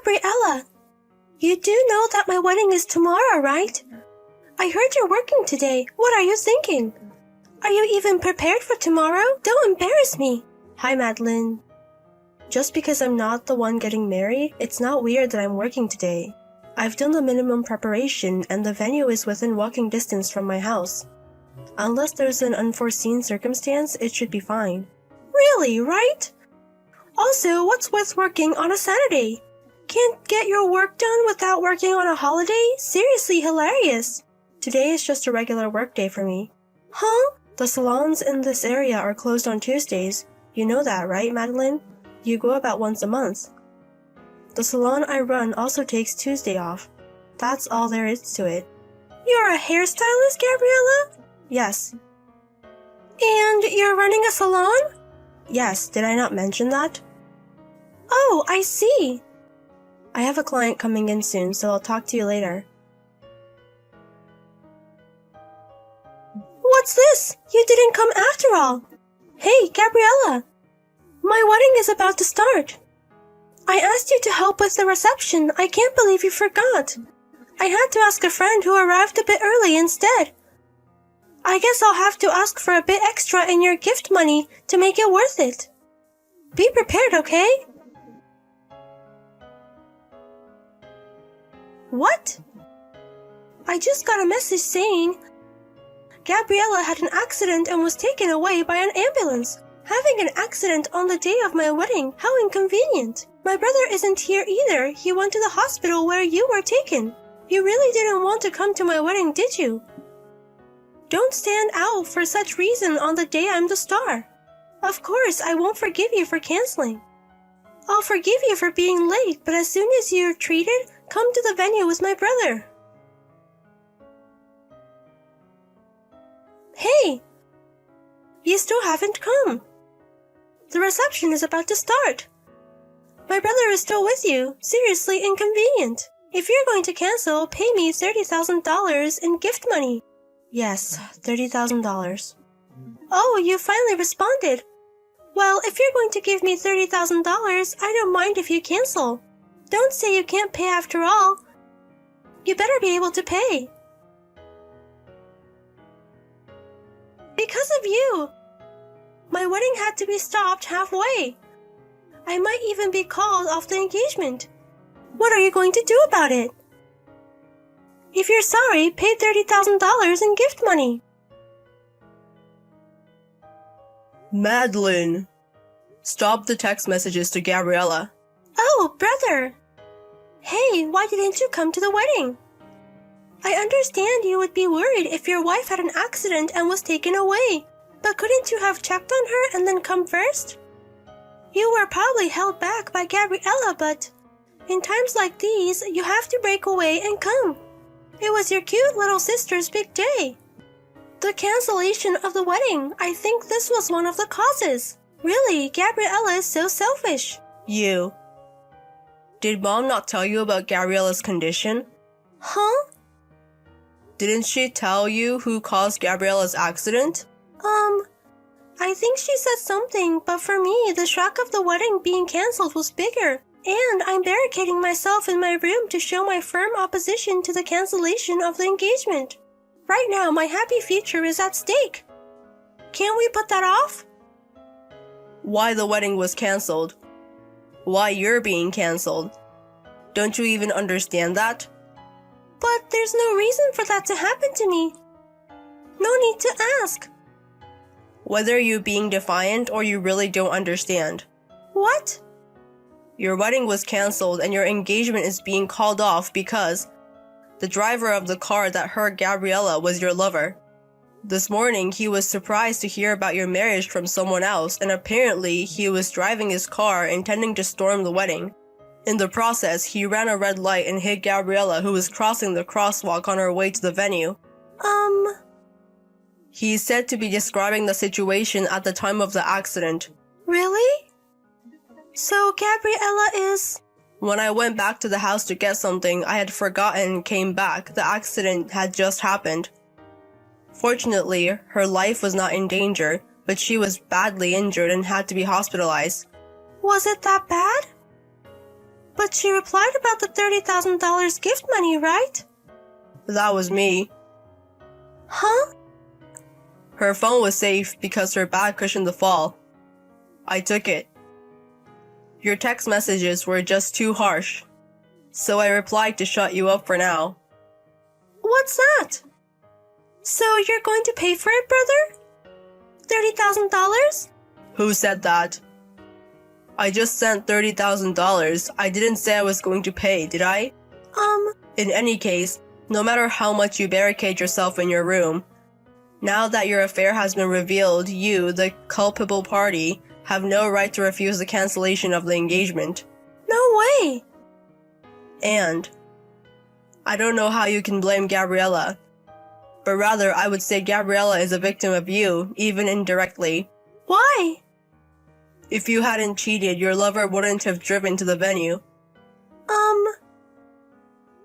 Gabriella, you do know that my wedding is tomorrow, right? I heard you're working today. What are you thinking? Are you even prepared for tomorrow? Don't embarrass me. Hi, Madeline. Just because I'm not the one getting married, it's not weird that I'm working today. I've done the minimum preparation and the venue is within walking distance from my house. Unless there's an unforeseen circumstance, it should be fine. Really, right? Also, what's with working on a Saturday? Can't get your work done without working on a holiday? Seriously hilarious. Today is just a regular work day for me. Huh? The salons in this area are closed on Tuesdays. You know that, right, Madeline? You go about once a month. The salon I run also takes Tuesday off. That's all there is to it. You're a hairstylist, Gabriella? Yes. And you're running a salon? Yes, did I not mention that? Oh, I see. I have a client coming in soon, so I'll talk to you later. What's this? You didn't come after all. Hey, Gabriella. My wedding is about to start. I asked you to help with the reception. I can't believe you forgot. I had to ask a friend who arrived a bit early instead. I guess I'll have to ask for a bit extra in your gift money to make it worth it. Be prepared, okay? What? I just got a message saying Gabriella had an accident and was taken away by an ambulance. Having an accident on the day of my wedding, how inconvenient. My brother isn't here either. He went to the hospital where you were taken. You really didn't want to come to my wedding, did you? Don't stand out for such reason on the day I'm the star. Of course, I won't forgive you for canceling. I'll forgive you for being late, but as soon as you're treated, come to the venue with my brother. Hey! You still haven't come. The reception is about to start. My brother is still with you. Seriously inconvenient. If you're going to cancel, pay me $30,000 in gift money. Yes, $30,000. Oh, you finally responded. Well, if you're going to give me $30,000, I don't mind if you cancel. Don't say you can't pay after all. You better be able to pay. Because of you. My wedding had to be stopped halfway. I might even be called off the engagement. What are you going to do about it? If you're sorry, pay $30,000 in gift money. Madeline! Stop the text messages to Gabriella. Oh, brother! Hey, why didn't you come to the wedding? I understand you would be worried if your wife had an accident and was taken away. But couldn't you have checked on her and then come first? You were probably held back by Gabriella, but in times like these, you have to break away and come. It was your cute little sister's big day. The cancellation of the wedding, I think this was one of the causes. Really, Gabriella is so selfish. You. Did Mom not tell you about Gabriella's condition? Huh? Didn't she tell you who caused Gabriella's accident? I think she said something, but for me, the shock of the wedding being cancelled was bigger. And I'm barricading myself in my room to show my firm opposition to the cancellation of the engagement. Right now, my happy future is at stake. Can't we put that off? Why the wedding was cancelled? Why you're being cancelled? Don't you even understand that? But there's no reason for that to happen to me. No need to ask. Whether you're being defiant or you really don't understand. What? Your wedding was cancelled and your engagement is being called off because the driver of the car that hurt Gabriella was your lover. This morning, he was surprised to hear about your marriage from someone else, and apparently he was driving his car intending to storm the wedding. In the process, he ran a red light and hit Gabriella, who was crossing the crosswalk on her way to the venue. He's said to be describing the situation at the time of the accident. Really? So Gabriella is... When I went back to the house to get something I had forgotten and came back, the accident had just happened. Fortunately, her life was not in danger, but she was badly injured and had to be hospitalized. Was it that bad? But she replied about the $30,000 gift money, right? That was me. Huh? Her phone was safe because her bag cushioned the fall. I took it. Your text messages were just too harsh, so I replied to shut you up for now. What's that? So you're going to pay for it, brother? $30,000? Who said that? I just sent $30,000. I didn't say I was going to pay, did I? In any case, no matter how much you barricade yourself in your room, now that your affair has been revealed, you, the culpable party, have no right to refuse the cancellation of the engagement. No way! And I don't know how you can blame Gabriella, but rather I would say Gabriella is a victim of you, even indirectly. Why? If you hadn't cheated, your lover wouldn't have driven to the venue.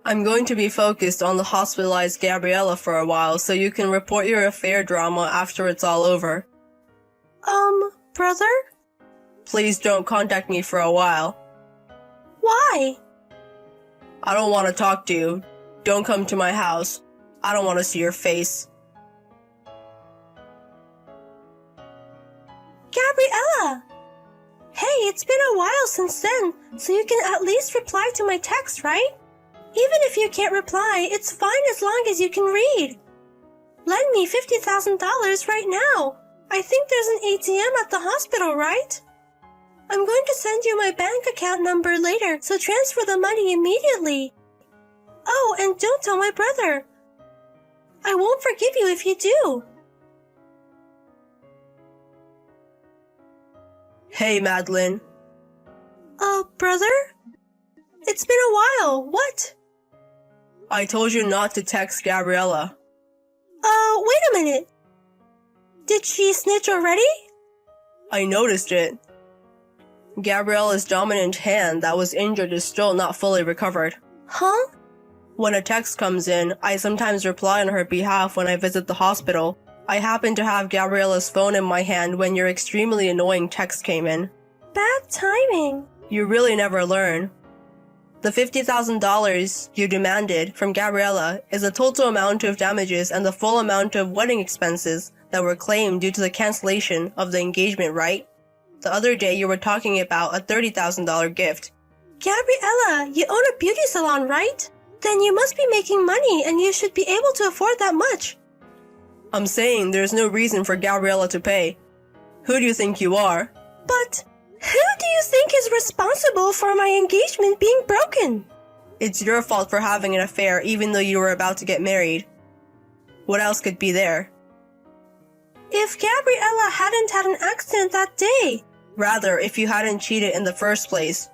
I'm going to be focused on the hospitalized Gabriella for a while so you can report your affair drama after it's all over. Brother? Please don't contact me for a while. Why? I don't want to talk to you. Don't come to my house. I don't want to see your face. Gabriella! Hey, it's been a while since then, so you can at least reply to my text, right? Even if you can't reply, it's fine as long as you can read. Lend me $50,000 right now. I think there's an ATM at the hospital, right? I'm going to send you my bank account number later, so transfer the money immediately. Oh, and don't tell my brother. I won't forgive you if you do. Hey, Madeline. Brother? It's been a while. What? I told you not to text Gabriella. Wait a minute. Did she snitch already? I noticed it. Gabriella's dominant hand that was injured is still not fully recovered. Huh? When a text comes in, I sometimes reply on her behalf when I visit the hospital. I happened to have Gabriella's phone in my hand when your extremely annoying text came in. Bad timing. You really never learn. The $50,000 you demanded from Gabriella is the total amount of damages and the full amount of wedding expenses that were claimed due to the cancellation of the engagement, right? The other day you were talking about a $30,000 gift. Gabriella, you own a beauty salon, right? Then you must be making money and you should be able to afford that much. I'm saying there's no reason for Gabriella to pay. Who do you think you are? But who do you think is responsible for my engagement being broken? It's your fault for having an affair even though you were about to get married. What else could be there? If Gabriella hadn't had an accident that day. Rather, if you hadn't cheated in the first place.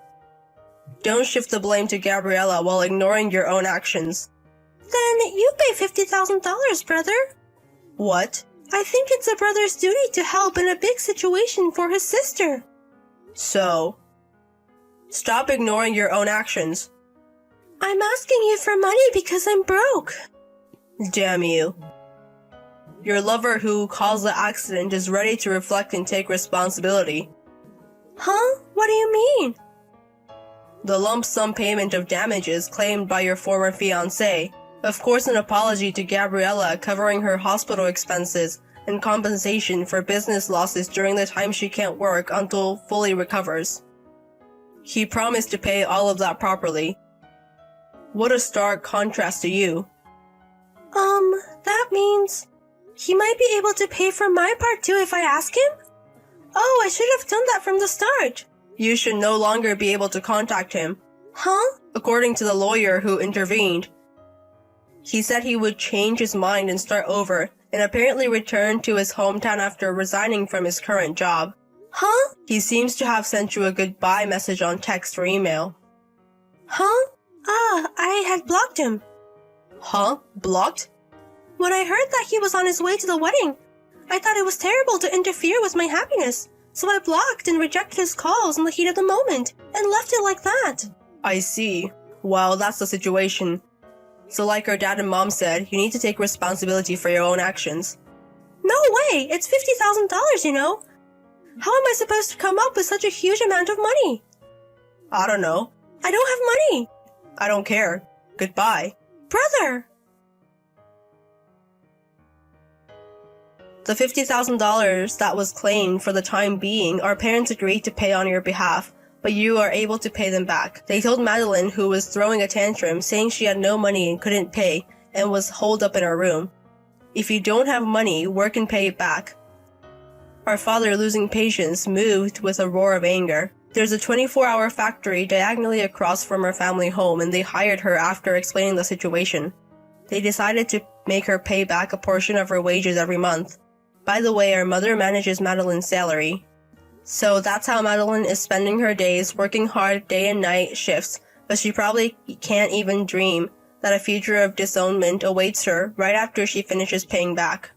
Don't shift the blame to Gabriella while ignoring your own actions. Then you pay $50,000, brother. What? I think it's a brother's duty to help in a big situation for his sister. So, stop ignoring your own actions. I'm asking you for money because I'm broke. Damn you. Your lover who caused the accident is ready to reflect and take responsibility. Huh? What do you mean? The lump sum payment of damages claimed by your former fiancé. Of course, an apology to Gabriella covering her hospital expenses and compensation for business losses during the time she can't work until fully recovers. He promised to pay all of that properly. What a stark contrast to you. That means he might be able to pay for my part too if I ask him? Oh, I should have done that from the start. You should no longer be able to contact him. Huh? According to the lawyer who intervened, he said he would change his mind and start over, and apparently return to his hometown after resigning from his current job. Huh? He seems to have sent you a goodbye message on text or email. Huh? I had blocked him. Huh? Blocked? When I heard that he was on his way to the wedding, I thought it was terrible to interfere with my happiness, so I blocked and rejected his calls in the heat of the moment, and left it like that. I see. Well, that's the situation. So like our dad and mom said, you need to take responsibility for your own actions. No way! It's $50,000, you know? How am I supposed to come up with such a huge amount of money? I don't know. I don't have money. I don't care. Goodbye. Brother! The $50,000 that was claimed for the time being, our parents agreed to pay on your behalf, but you are able to pay them back. They told Madeline, who was throwing a tantrum, saying she had no money and couldn't pay, and was holed up in her room. If you don't have money, work and pay it back. Our father, losing patience, moved with a roar of anger. There's a 24-hour factory diagonally across from her family home, and they hired her after explaining the situation. They decided to make her pay back a portion of her wages every month. By the way, our mother manages Madeline's salary. So that's how Madeline is spending her days, working hard day and night shifts, but she probably can't even dream that a future of disownment awaits her right after she finishes paying back.